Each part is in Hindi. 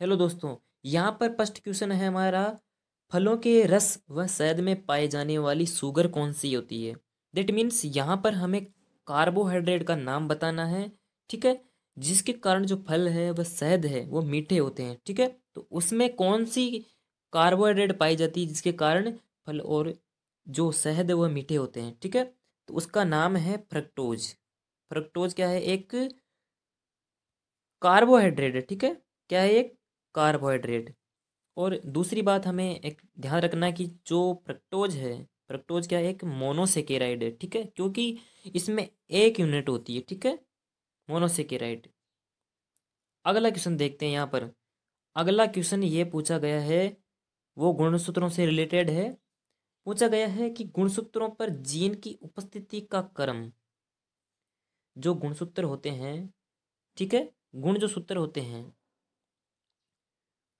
हेलो दोस्तों। यहाँ पर फर्स्ट क्वेश्चन है हमारा। फलों के रस व शहद में पाई जाने वाली शुगर कौन सी होती है। दैट मीन्स यहाँ पर हमें कार्बोहाइड्रेट का नाम बताना है। ठीक है। जिसके कारण जो फल है वह शहद है वो मीठे होते हैं। ठीक है। तो उसमें कौन सी कार्बोहाइड्रेट पाई जाती है जिसके कारण फल और जो शहद है वह मीठे होते हैं। ठीक है। तो उसका नाम है फ्रक्टोज। फ्रक्टोज क्या है? एक कार्बोहाइड्रेट है। ठीक है। क्या है? एक कार्बोहाइड्रेट। और दूसरी बात हमें एक ध्यान रखना है कि जो फ्रक्टोज है, फ्रक्टोज क्या है? एक मोनोसेकेराइड है। ठीक है। क्योंकि इसमें एक यूनिट होती है। ठीक है। मोनोसेकेराइड। अगला क्वेश्चन देखते हैं यहाँ पर। अगला क्वेश्चन ये पूछा गया है, वो गुणसूत्रों से रिलेटेड है। पूछा गया है कि गुणसूत्रों पर जीन की उपस्थिति का क्रम। जो गुणसूत्र होते हैं, ठीक है, गुण जो सूत्र होते हैं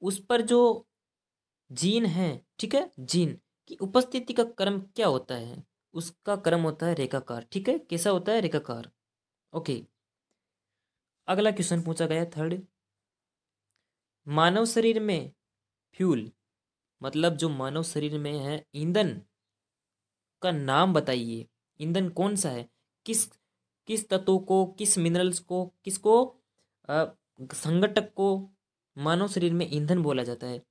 उस पर जो जीन है, ठीक है, जीन की उपस्थिति का क्रम क्या होता है? उसका क्रम होता है रेखाकार। ठीक है। कैसा होता है? रेखाकार। ओके। अगला क्वेश्चन पूछा गया थर्ड। मानव शरीर में फ्यूल, मतलब जो मानव शरीर में है ईंधन का नाम बताइए। ईंधन कौन सा है? किस किस तत्व को, किस मिनरल्स को, किसको अ, संगठक को मानव शरीर में ईंधन बोला जाता है?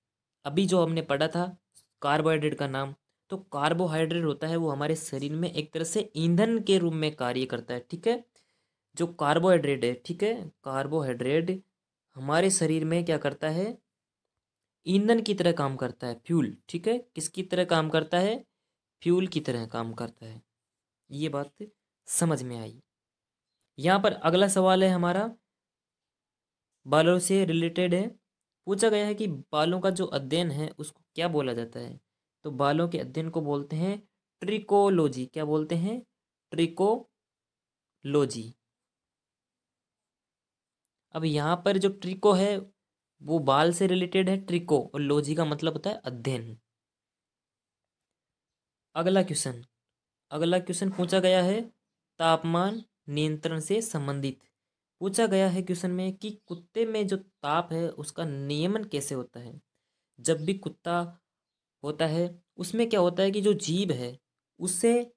अभी जो हमने पढ़ा था कार्बोहाइड्रेट का नाम। तो कार्बोहाइड्रेट होता है वो हमारे शरीर में एक तरह से ईंधन के रूप में कार्य करता है। ठीक है। जो कार्बोहाइड्रेट है, ठीक है, कार्बोहाइड्रेट हमारे शरीर में क्या करता है? ईंधन की तरह काम करता है, फ्यूल। ठीक है। किसकी तरह काम करता है? फ्यूल की तरह काम करता है। ये बात समझ में आई। यहाँ पर अगला सवाल है हमारा, बालों से रिलेटेड है। पूछा गया है कि बालों का जो अध्ययन है उसको क्या बोला जाता है? तो बालों के अध्ययन को बोलते हैं ट्रिकोलॉजी। क्या बोलते हैं? ट्रिकोलॉजी। अब यहाँ पर जो ट्रिको है वो बाल से रिलेटेड है, ट्रिको, और लॉजी का मतलब होता है अध्ययन। अगला क्वेश्चन। अगला क्वेश्चन पूछा गया है तापमान नियंत्रण से संबंधित। पूछा गया है क्वेश्चन में कि कुत्ते में जो ताप है उसका नियमन कैसे होता है। जब भी कुत्ता होता है उसमें क्या होता है कि जो जीभ है उससे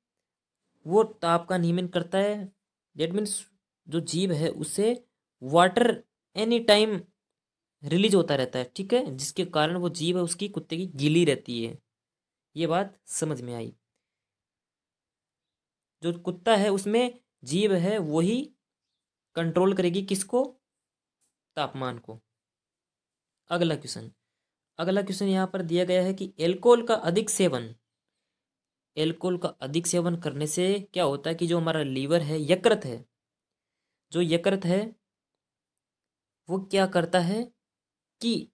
वो ताप का नियमन करता है। डेट मीन्स जो जीभ है उससे वाटर एनी टाइम रिलीज होता रहता है। ठीक है। जिसके कारण वो जीभ है उसकी, कुत्ते की, गीली रहती है। ये बात समझ में आई। जो कुत्ता है उसमें जीभ है वही कंट्रोल करेगी किसको? तापमान को। अगला क्वेश्चन। अगला क्वेश्चन यहाँ पर दिया गया है कि एल्कोहल का अधिक सेवन, एल्कोहल का अधिक सेवन करने से क्या होता है कि जो हमारा लीवर है, यकृत है, जो यकृत है वो क्या करता है कि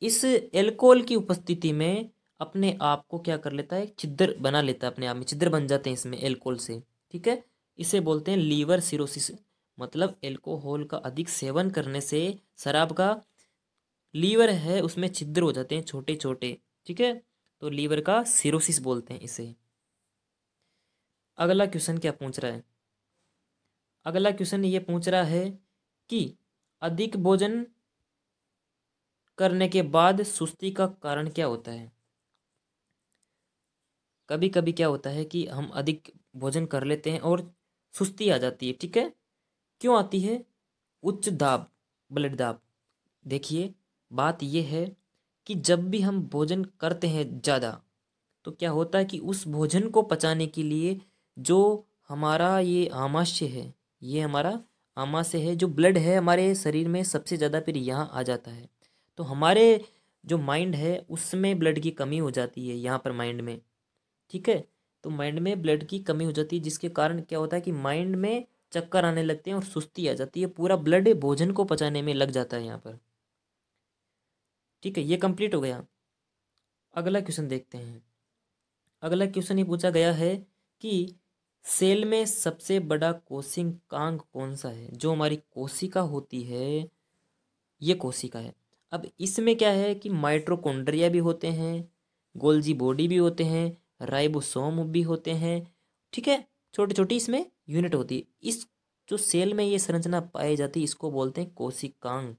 इस एल्कोहल की उपस्थिति में अपने आप को क्या कर लेता है? छिद्र बना लेता है, अपने आप में छिद्र बन जाते हैं इसमें एल्कोहल से। ठीक है। इसे बोलते हैं लीवर सिरोसिस। मतलब एल्कोहल का अधिक सेवन करने से शराब का लीवर है उसमें छिद्र हो जाते हैं छोटे छोटे। ठीक है। तो लीवर का सिरोसिस बोलते हैं इसे। अगला क्वेश्चन क्या पूछ रहा है? अगला क्वेश्चन ये पूछ रहा है कि अधिक भोजन करने के बाद सुस्ती का कारण क्या होता है। कभी कभी क्या होता है कि हम अधिक भोजन कर लेते हैं और सुस्ती आ जाती है। ठीक है। क्यों आती है? उच्च दाब, ब्लड दाब। देखिए, बात यह है कि जब भी हम भोजन करते हैं ज़्यादा तो क्या होता है कि उस भोजन को पचाने के लिए जो हमारा ये आमाशय है, ये हमारा आमाशय है, जो ब्लड है हमारे शरीर में सबसे ज़्यादा फिर यहाँ आ जाता है। तो हमारे जो माइंड है उसमें ब्लड की कमी हो जाती है यहाँ पर माइंड में। ठीक है। तो माइंड में ब्लड की कमी हो जाती है जिसके कारण क्या होता है कि माइंड में चक्कर आने लगते हैं और सुस्ती आ जाती है। पूरा ब्लड भोजन को पचाने में लग जाता है यहाँ पर। ठीक है। ये कंप्लीट हो गया। अगला क्वेश्चन देखते हैं। अगला क्वेश्चन ये पूछा गया है कि सेल में सबसे बड़ा कोशिकांग कौन सा है? जो हमारी कोशिका होती है ये कोशिका है। अब इसमें क्या है कि माइटोकॉन्ड्रिया भी होते हैं, गोल्जी बॉडी भी होते हैं, राइबोसोम भी होते हैं। ठीक है। छोटी छोटी इसमें यूनिट होती है। इस जो सेल में ये संरचना पाई जाती है इसको बोलते हैं कोशिकांग।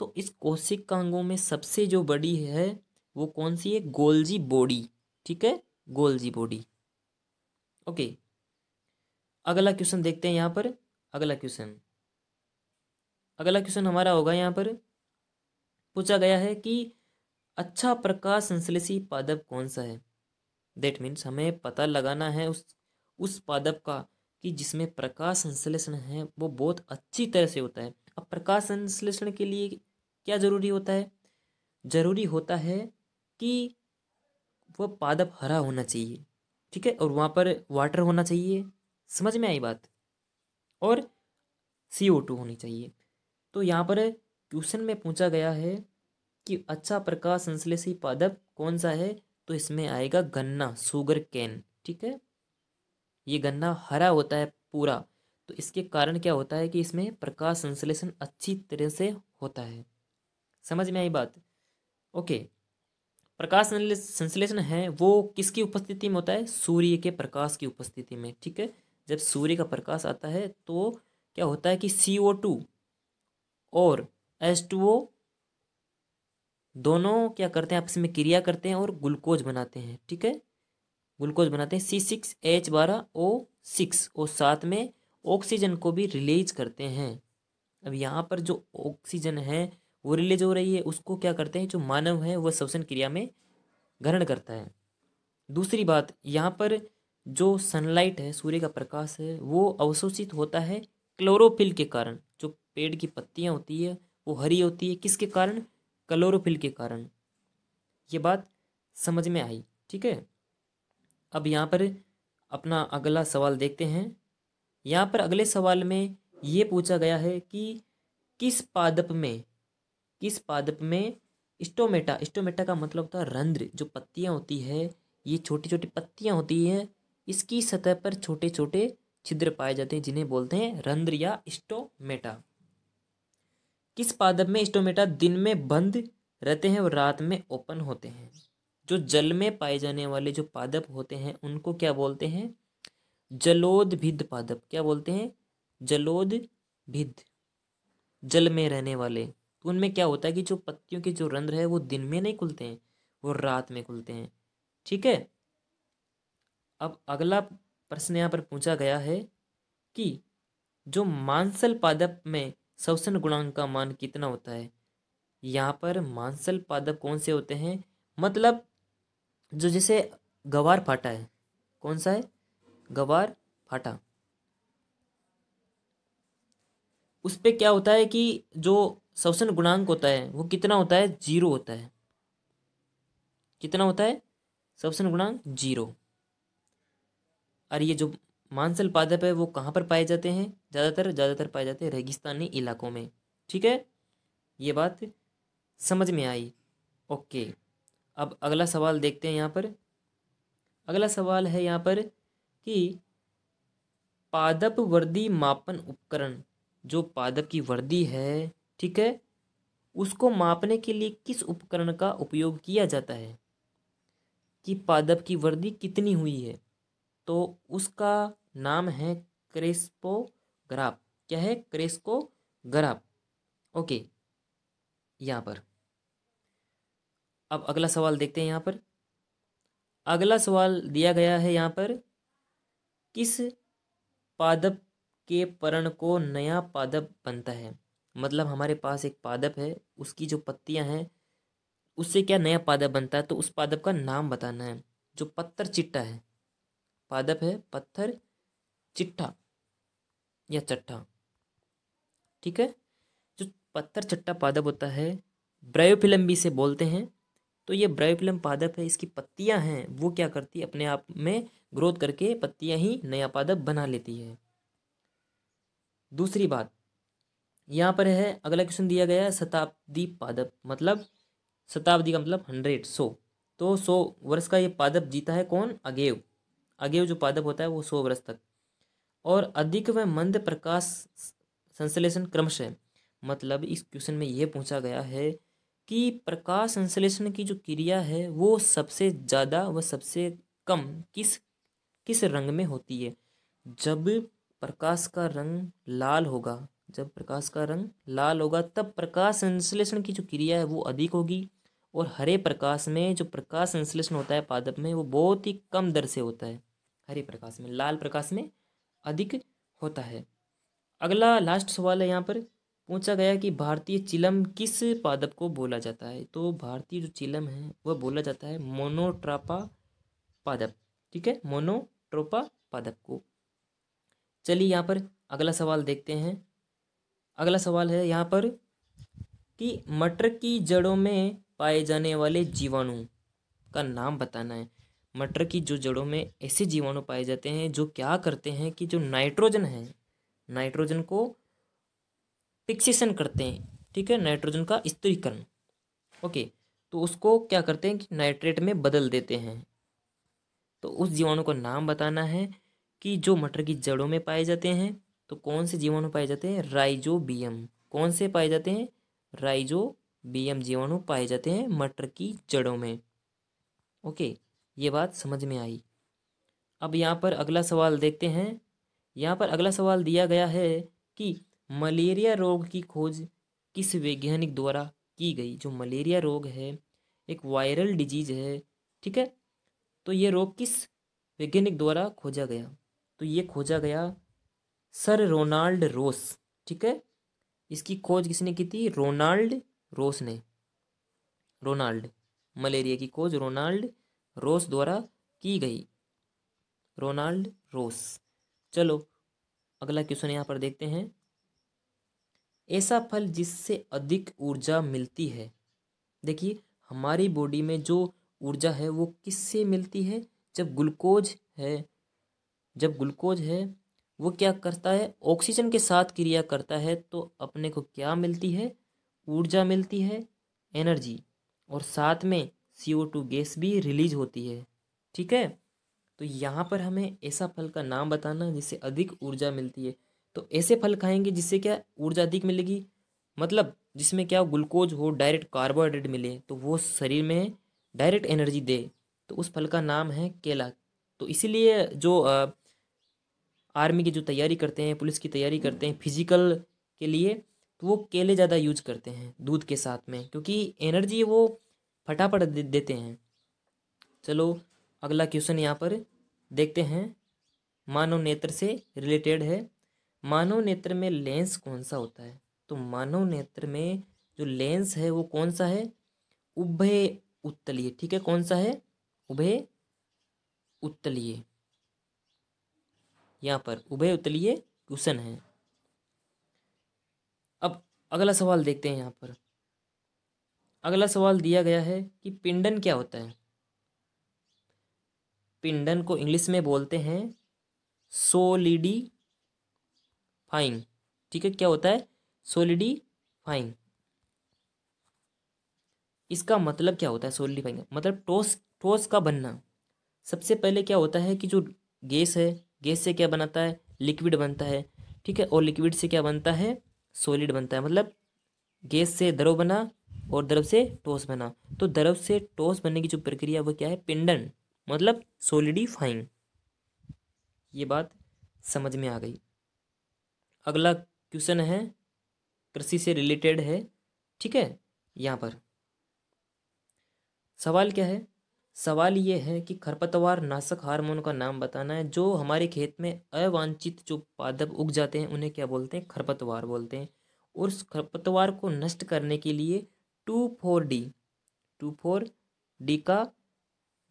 तो इस कोशिकांगों में सबसे जो बड़ी है वो कौन सी है? गोल्जी बॉडी, ठीक है, गोल्जी बॉडी। ओके, अगला क्वेश्चन देखते हैं यहाँ पर। अगला क्वेश्चन हमारा होगा, यहाँ पर पूछा गया है कि अच्छा प्रकाश संश्लेषी पादप कौन सा है। दैट मीन्स हमें पता लगाना है उस पादप का कि जिसमें प्रकाश संश्लेषण है वो बहुत अच्छी तरह से होता है। अब प्रकाश संश्लेषण के लिए क्या जरूरी होता है? जरूरी होता है कि वह पादप हरा होना चाहिए, ठीक है, और वहाँ पर वाटर होना चाहिए, समझ में आई बात, और CO2 होनी चाहिए। तो यहाँ पर क्वेश्चन में पूछा गया है कि अच्छा प्रकाश संश्लेषी पादप कौन सा है, तो इसमें आएगा गन्ना, शुगर कैन, ठीक है। ये गन्ना हरा होता है पूरा, तो इसके कारण क्या होता है कि इसमें प्रकाश संश्लेषण अच्छी तरह से होता है। समझ में आई बात? ओके, प्रकाश संश्लेषण है वो किसकी उपस्थिति में होता है? सूर्य के प्रकाश की उपस्थिति में, ठीक है। जब सूर्य का प्रकाश आता है तो क्या होता है कि CO2 और H2O दोनों क्या करते हैं? आपस में क्रिया करते हैं और ग्लूकोज बनाते हैं, ठीक है, ग्लूकोज बनाते हैं C6H12O6, और साथ में ऑक्सीजन को भी रिलीज करते हैं। अब यहाँ पर जो ऑक्सीजन है वो रिलीज हो रही है, उसको क्या करते हैं? जो मानव है वह श्वसन क्रिया में ग्रहण करता है। दूसरी बात, यहाँ पर जो सनलाइट है, सूर्य का प्रकाश है, वो अवशोषित होता है क्लोरोफिल के कारण। जो पेड़ की पत्तियाँ होती है वो हरी होती है, किसके कारण? क्लोरोफिल के कारण। ये बात समझ में आई, ठीक है। अब यहाँ पर अपना अगला सवाल देखते हैं। यहाँ पर अगले सवाल में ये पूछा गया है कि किस पादप में स्टोमेटा का मतलब होता है रंध्र, जो पत्तियाँ होती है, ये छोटी छोटी पत्तियाँ होती है, इसकी सतह पर छोटे छोटे छिद्र पाए जाते हैं जिन्हें बोलते हैं रंध्र या स्टोमेटा। किस पादप में स्टोमेटा दिन में बंद रहते हैं और रात में ओपन होते हैं? जो जल में पाए जाने वाले जो पादप होते हैं उनको क्या बोलते हैं? जलोदभिद पादप। क्या बोलते हैं? जलोदभिद, जल में रहने वाले। तो उनमें क्या होता है कि जो पत्तियों के जो रंध्र है वो दिन में नहीं खुलते हैं, वो रात में खुलते हैं, ठीक है। अब अगला प्रश्न यहाँ पर पूछा गया है कि जो मांसल पादप में श्वसन गुणांक का मान कितना होता है? यहाँ पर मांसल पादप कौन से होते हैं? मतलब जो जैसे गवार फाटा है, कौन सा है? गवार फाटा। उस पे क्या होता है कि जो श्वसन गुणांक होता है वो कितना होता है? 0 होता है। कितना होता है? श्वसन गुणांक 0। और ये जो मांसल पादप है वो कहाँ पर पाए जाते हैं? ज़्यादातर पाए जाते हैं रेगिस्तानी इलाकों में, ठीक है। ये बात समझ में आई? ओके, अब अगला सवाल देखते हैं। यहाँ पर अगला सवाल है यहाँ पर कि पादप वर्दी मापन उपकरण, जो पादप की वर्दी है, ठीक है, उसको मापने के लिए किस उपकरण का उपयोग किया जाता है कि पादप की वर्दी कितनी हुई है? तो उसका नाम है क्रेस्पोग्राफ। क्या है? क्रेस्कोग्राफ। ओके, यहाँ पर अब अगला सवाल देखते हैं। यहाँ पर अगला सवाल दिया गया है यहाँ पर, किस पादप के पर्ण को नया पादप बनता है? मतलब हमारे पास एक पादप है, उसकी जो पत्तियां हैं उससे क्या नया पादप बनता है, तो उस पादप का नाम बताना है। जो पत्थर चिट्टा है, पादप है पत्थर चिट्ठा या चट्टा, ठीक है। जो पत्थर चट्टा पादप होता है, ब्रायोफिल्म भी से बोलते हैं। तो ये ब्रायोफिल्म पादप है, इसकी पत्तियां हैं वो क्या करती है? अपने आप में ग्रोथ करके पत्तियां ही नया पादप बना लेती है। दूसरी बात यहाँ पर है, अगला क्वेश्चन दिया गया है शताब्दी पादप। मतलब शताब्दी का मतलब 100, 100। तो 100 वर्ष का ये पादप जीता है कौन? अगेव। अगेव जो पादप होता है वो 100 वर्ष तक। और अधिक व मंद प्रकाश संश्लेषण क्रमशः, मतलब इस क्वेश्चन में ये पूछा गया है कि प्रकाश संश्लेषण की जो क्रिया है वो सबसे ज़्यादा व सबसे कम किस किस रंग में होती है? जब प्रकाश का रंग लाल होगा, जब प्रकाश का रंग लाल होगा तब प्रकाश संश्लेषण की जो क्रिया है वो अधिक होगी, और हरे प्रकाश में जो प्रकाश संश्लेषण होता है पादप में वो बहुत ही कम दर से होता है। हरे प्रकाश में, लाल प्रकाश में अधिक होता है। अगला लास्ट सवाल है यहाँ पर पूछा गया कि भारतीय चिलम किस पादप को बोला जाता है। तो भारतीय जो चिलम है वह बोला जाता है मोनोट्रोपा पादप, ठीक है, मोनोट्रोपा पादप को। चलिए यहाँ पर अगला सवाल देखते हैं। अगला सवाल है यहाँ पर कि मटर की जड़ों में पाए जाने वाले जीवाणु का नाम बताना है। मटर की जो जड़ों में ऐसे जीवाणु पाए जाते हैं जो क्या करते हैं कि जो नाइट्रोजन है, नाइट्रोजन को फिक्सेशन करते हैं, ठीक है, नाइट्रोजन का स्थिरीकरण। ओके, तो उसको क्या करते हैं कि नाइट्रेट में बदल देते हैं। तो उस जीवाणु का नाम बताना है कि जो मटर की जड़ों में पाए जाते हैं। तो कौन से जीवाणु पाए जाते हैं? राइजोबियम। कौन से पाए जाते हैं? राइजोबियम जीवाणु पाए जाते हैं मटर की जड़ों में। ओके, ये बात समझ में आई। अब यहाँ पर अगला सवाल देखते हैं। यहाँ पर अगला सवाल दिया गया है कि मलेरिया रोग की खोज किस वैज्ञानिक द्वारा की गई। जो मलेरिया रोग है एक वायरल डिजीज है, ठीक है, तो ये रोग किस वैज्ञानिक द्वारा खोजा गया? तो ये खोजा गया सर रोनाल्ड रोस, ठीक है। इसकी खोज किसने की थी? रोनाल्ड रोस ने। रोनाल्ड, मलेरिया की खोज रोनाल्ड रोस द्वारा की गई, रोनाल्ड रोस। चलो अगला क्वेश्चन यहाँ पर देखते हैं। ऐसा फल जिससे अधिक ऊर्जा मिलती है। देखिए हमारी बॉडी में जो ऊर्जा है वो किससे मिलती है? जब ग्लूकोज है, जब ग्लूकोज है वो क्या करता है? ऑक्सीजन के साथ क्रिया करता है, तो अपने को क्या मिलती है? ऊर्जा मिलती है, एनर्जी, और साथ में CO2 गैस भी रिलीज होती है, ठीक है। तो यहाँ पर हमें ऐसा फल का नाम बताना जिससे अधिक ऊर्जा मिलती है। तो ऐसे फल खाएंगे जिससे क्या ऊर्जा अधिक मिलेगी, मतलब जिसमें क्या ग्लूकोज हो, डायरेक्ट कार्बोहाइड्रेट मिले, तो वो शरीर में डायरेक्ट एनर्जी दे, तो उस फल का नाम है केला। तो इसीलिए जो आर्मी की जो तैयारी करते हैं, पुलिस की तैयारी करते हैं फिजिकल के लिए, तो वो केले ज़्यादा यूज करते हैं दूध के साथ में, क्योंकि एनर्जी वो फटाफट देते हैं। चलो अगला क्वेश्चन यहाँ पर देखते हैं, मानव नेत्र से रिलेटेड है। मानव नेत्र में लेंस कौन सा होता है? तो मानव नेत्र में जो लेंस है वो कौन सा है? उभय उत्तलीय, ठीक है, कौन सा है? उभय उत्तलीय। यहाँ पर उभय उत्तलीय क्वेश्चन है। अब अगला सवाल देखते हैं। यहाँ पर अगला सवाल दिया गया है कि पिंडन क्या होता है। पिंडन को इंग्लिश में बोलते हैं सोलिडिफाइंग, ठीक है, क्या होता है? सोलिडिफाइंग। इसका मतलब क्या होता है? सोलिडिफाइंग मतलब ठोस, ठोस का बनना। सबसे पहले क्या होता है कि जो गैस है, गैस से क्या बनाता है? लिक्विड बनता है, ठीक है, और लिक्विड से क्या बनता है? सॉलिड बनता है। मतलब गैस से द्रव बना और द्रव से ठोस बना, तो द्रव से ठोस बनने की जो प्रक्रिया वो क्या है? पिंडन, मतलब सोलिडिफाइंग। ये बात समझ में आ गई। अगला क्वेश्चन है कृषि से रिलेटेड है, ठीक है। यहाँ पर सवाल क्या है? सवाल ये है कि खरपतवार नाशक हार्मोन का नाम बताना है। जो हमारे खेत में अवांछित जो पादप उग जाते हैं उन्हें क्या बोलते हैं? खरपतवार बोलते हैं। और उस खरपतवार को नष्ट करने के लिए 2,4-D का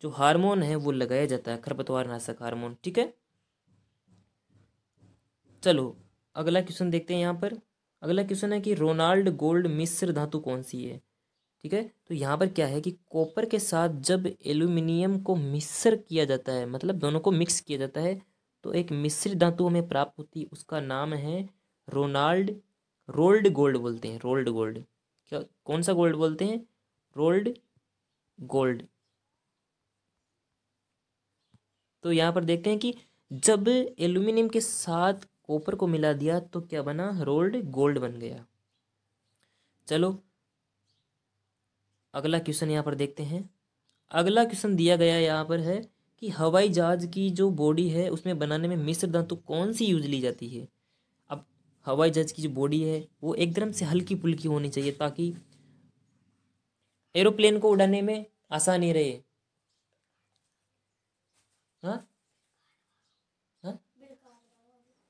जो हार्मोन है वो लगाया जाता है, खरपतवार नाशक हार्मोन, ठीक है। चलो अगला क्वेश्चन देखते हैं। यहाँ पर अगला क्वेश्चन है कि रोनाल्ड गोल्ड मिश्र धातु कौन सी है, ठीक है। तो यहाँ पर क्या है कि कॉपर के साथ जब एल्यूमिनियम को मिश्र किया जाता है, मतलब दोनों को मिक्स किया जाता है, तो एक मिश्र धातु हमें प्राप्त होती है, उसका नाम है रोनाल्ड रोल्ड गोल्ड बोलते हैं। रोल्ड गोल्ड, क्या कौन सा गोल्ड बोलते हैं? Rolled gold. तो यहाँ पर देखते हैं कि जब एल्यूमिनियम के साथ कॉपर को मिला दिया तो क्या बना? रोल्ड गोल्ड बन गया। चलो अगला क्वेश्चन यहाँ पर देखते हैं। अगला क्वेश्चन दिया गया यहाँ पर है कि हवाई जहाज की जो बॉडी है उसमें बनाने में मिश्र धातु कौन सी यूज ली जाती है। अब हवाई जहाज की जो बॉडी है वो एकदम से हल्की फुल्की होनी चाहिए ताकि एरोप्लेन को उड़ाने में आसानी रहे। हाँ हाँ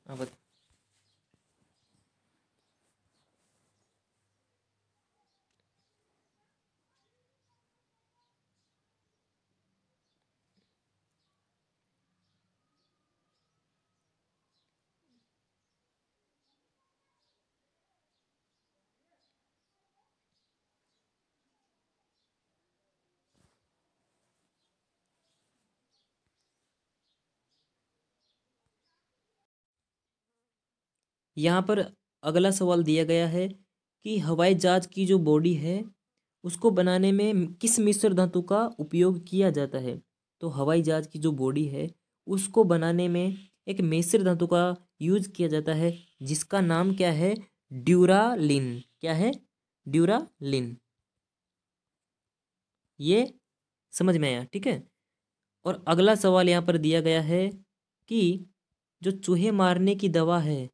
हाँ बता। यहाँ पर अगला सवाल दिया गया है कि हवाई जहाज की जो बॉडी है उसको बनाने में किस मिश्र धातु का उपयोग किया जाता है। तो हवाई जहाज की जो बॉडी है उसको बनाने में एक मिश्र धातु का यूज किया जाता है जिसका नाम क्या है, ड्यूरालिन। क्या है? ड्यूरालिन। ये समझ में आया? ठीक है। और अगला सवाल यहाँ पर दिया गया है कि जो चूहे मारने की दवा है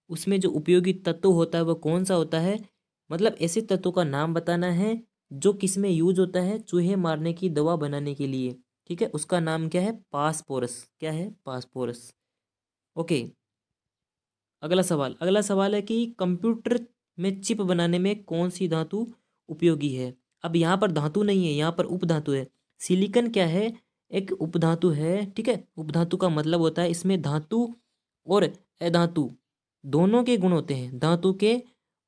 उसमें जो उपयोगी तत्व होता है वो कौन सा होता है। मतलब ऐसे तत्वों का नाम बताना है जो किस में यूज होता है चूहे मारने की दवा बनाने के लिए। ठीक है, उसका नाम क्या है? पासपोरस। क्या है? पासपोरस। ओके। अगला सवाल है कि कंप्यूटर में चिप बनाने में कौन सी धातु उपयोगी है। अब यहाँ पर धातु नहीं है, यहाँ पर उपधातु है। सिलिकन क्या है? एक उपधातु है। ठीक है, उपधातु का मतलब होता है इसमें धातु और अधातु दोनों के गुण होते हैं। धातु के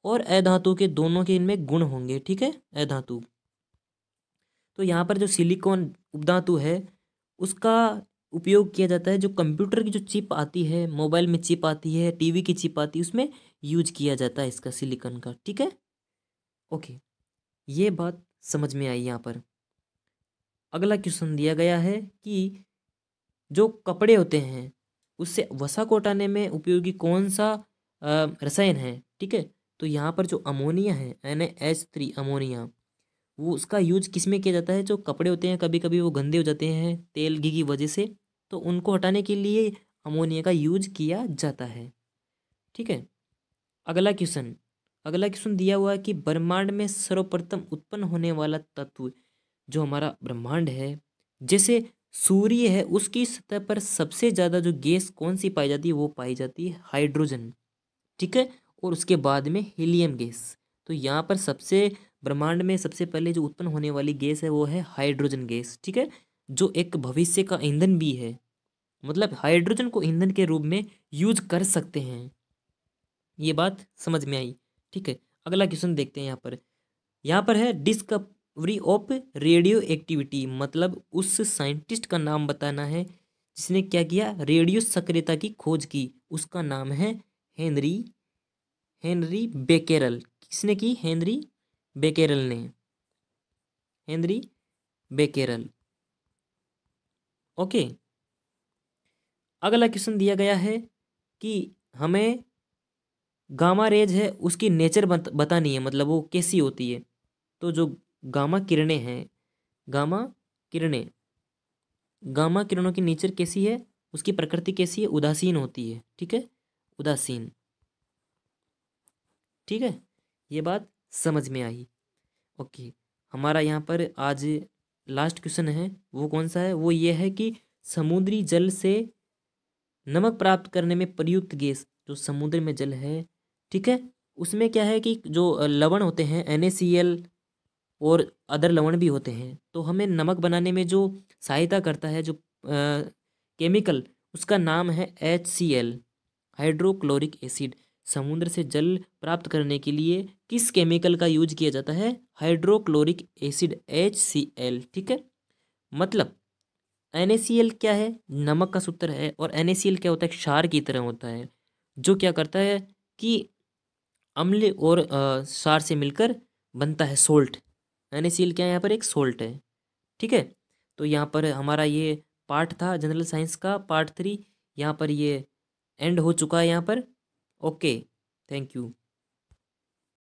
और अधातु के दोनों के इनमें गुण होंगे। ठीक है, अधातु। तो यहाँ पर जो सिलिकॉन उपधातु है उसका उपयोग किया जाता है जो कंप्यूटर की जो चिप आती है, मोबाइल में चिप आती है, टीवी की चिप आती है, उसमें यूज किया जाता है इसका, सिलिकॉन का। ठीक है, ओके। ये बात समझ में आई यहाँ पर। अगला क्वेश्चन दिया गया है कि जो कपड़े होते हैं उससे वसा को हटाने में उपयोगी कौन सा रसायन है। ठीक है, तो यहाँ पर जो अमोनिया है, NaH3 अमोनिया, वो उसका यूज किस में किया जाता है। जो कपड़े होते हैं कभी कभी वो गंदे हो जाते हैं तेल घी की वजह से, तो उनको हटाने के लिए अमोनिया का यूज किया जाता है। ठीक है। अगला क्वेश्चन दिया हुआ है कि ब्रह्मांड में सर्वप्रथम उत्पन्न होने वाला तत्व जो हमारा ब्रह्मांड है, जैसे सूर्य है, उसकी सतह पर सबसे ज़्यादा जो गैस कौन सी पाई जाती है, वो पाई जाती है हाइड्रोजन। ठीक है, और उसके बाद में हीलियम गैस। तो यहाँ पर सबसे ब्रह्मांड में सबसे पहले जो उत्पन्न होने वाली गैस है वो है हाइड्रोजन गैस। ठीक है, जो एक भविष्य का ईंधन भी है। मतलब हाइड्रोजन को ईंधन के रूप में यूज कर सकते हैं। ये बात समझ में आई? ठीक है, अगला क्वेश्चन देखते हैं। यहाँ पर है डिस्कवरी ऑफ रेडियो एक्टिविटी। मतलब उस साइंटिस्ट का नाम बताना है जिसने क्या किया, रेडियो सक्रियता की खोज की। उसका नाम है हेनरी हेनरी बेकेरल। किसने की? हेनरी बेकेरल ने। हेनरी बेकेरल। ओके। अगला क्वेश्चन दिया गया है कि हमें गामा रेज है उसकी नेचर बतानी है, मतलब वो कैसी होती है। तो जो गामा किरणें हैं, गामा किरणें गामा किरणों की नेचर कैसी है, उसकी प्रकृति कैसी है? उदासीन होती है। ठीक है, उदासीन। ठीक है, ये बात समझ में आई? ओके। हमारा यहाँ पर आज लास्ट क्वेश्चन है, वो कौन सा है? वो ये है कि समुद्री जल से नमक प्राप्त करने में प्रयुक्त गैस, जो समुद्र में जल है, ठीक है, उसमें क्या है कि जो लवण होते हैं NaCl और अदर लवण भी होते हैं, तो हमें नमक बनाने में जो सहायता करता है जो केमिकल, उसका नाम है HCl, हाइड्रोक्लोरिक एसिड। समुद्र से जल प्राप्त करने के लिए किस केमिकल का यूज किया जाता है? Hydrochloric acid, HCl। ठीक है, मतलब NaCl क्या है? नमक का सूत्र है। और NaCl क्या होता है? क्षार की तरह होता है, जो क्या करता है कि अम्ल और क्षार से मिलकर बनता है सोल्ट। NaCl क्या है? यहाँ पर एक सोल्ट है। ठीक है, तो यहाँ पर हमारा ये पार्ट था जनरल साइंस का, पार्ट 3। यहाँ पर ये एंड हो चुका है यहाँ पर। Okay, thank you.